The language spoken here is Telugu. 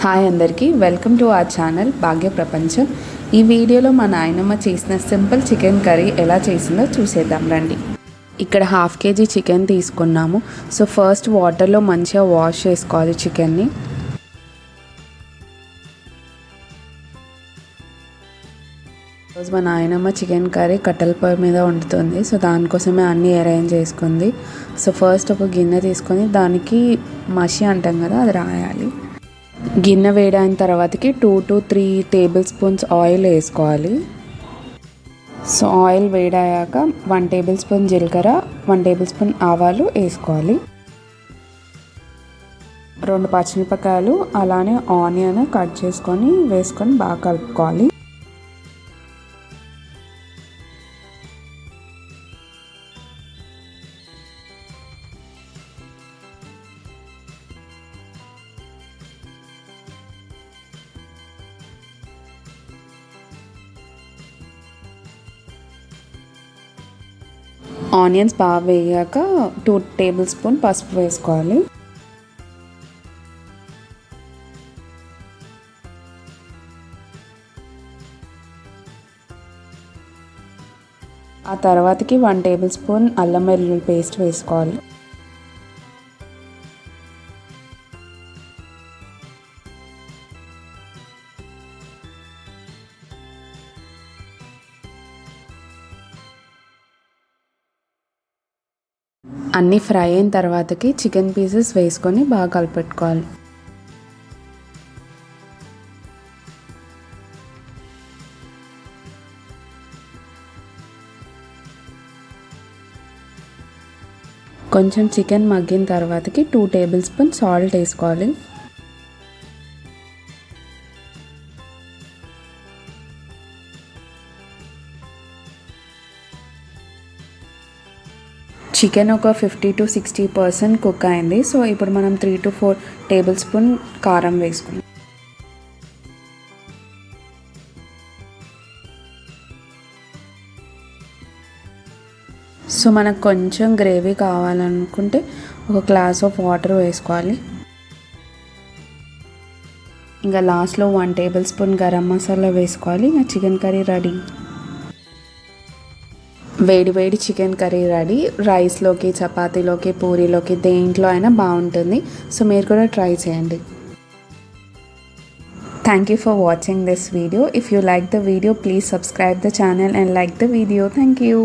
హాయ్ అందరికీ, వెల్కమ్ టు అవర్ ఛానల్ భాగ్య ప్రపంచం. ఈ వీడియోలో మా నాయనమ్మ చేసిన సింపుల్ చికెన్ కర్రీ ఎలా చేసిందో చూసేద్దాం రండి. ఇక్కడ 1/2 kg చికెన్ తీసుకున్నాము. సో ఫస్ట్ వాటర్లో మంచిగా వాష్ చేసుకోవాలి చికెన్ని. రోజు మా నాయనమ్మ చికెన్ కర్రీ కట్టెల పొయ్యి మీద వండుతుంది. సో దానికోసమే అన్నీ అరేంజ్ చేసుకుంది. సో ఫస్ట్ ఒక గిన్నె తీసుకొని దానికి మషి అంటాం కదా, అది రాయాలి. గిన్నె వేడైన తర్వాతకి 2 to 3 టేబుల్ స్పూన్స్ ఆయిల్ వేసుకోవాలి. సో ఆయిల్ వేడయ్యాక 1 టేబుల్ స్పూన్ జీలకర్ర, 1 టేబుల్ స్పూన్ ఆవాలు వేసుకోవాలి. 2 పచ్చిమిరపకాయలు అలానే ఆనియన్ కట్ చేసుకొని వేసుకొని బాగా కలుపుకోవాలి. ఆనియన్స్ బాగా వేగాక 2 టేబుల్ స్పూన్ పసుపు వేసుకోవాలి. ఆ తర్వాతకి 1 టేబుల్ స్పూన్ అల్లం వెల్లుల్లి పేస్ట్ వేసుకోవాలి. అన్నీ ఫ్రై అయిన తర్వాతకి చికెన్ పీసెస్ వేసుకొని బాగా కలిపెట్టుకోవాలి. కొంచెం చికెన్ మగ్గిన తర్వాతకి 2 టేబుల్ స్పూన్ సాల్ట్ వేసుకోవాలి. చికెన్ ఒక 50 to 60% కుక్ అయింది. సో ఇప్పుడు మనం 3 to 4 టేబుల్ స్పూన్ కారం వేసుకున్నాం. సో మనకు కొంచెం గ్రేవీ కావాలనుకుంటే ఒక గ్లాస్ ఆఫ్ వాటర్ వేసుకోవాలి. ఇంకా లాస్ట్లో 1 టేబుల్ స్పూన్ గరం మసాలా వేసుకోవాలి. ఇంకా చికెన్ కర్రీ రెడీ. వేడి వేడి చికెన్ కర్రీ రెడీ. రైస్లోకి, చపాతీలోకి, పూరీలోకి దేంట్లో అయినా బాగుంటుంది. సో మీరు కూడా ట్రై చేయండి. Thank you for watching this video. If you like the video, please subscribe the channel and like the video. Thank you.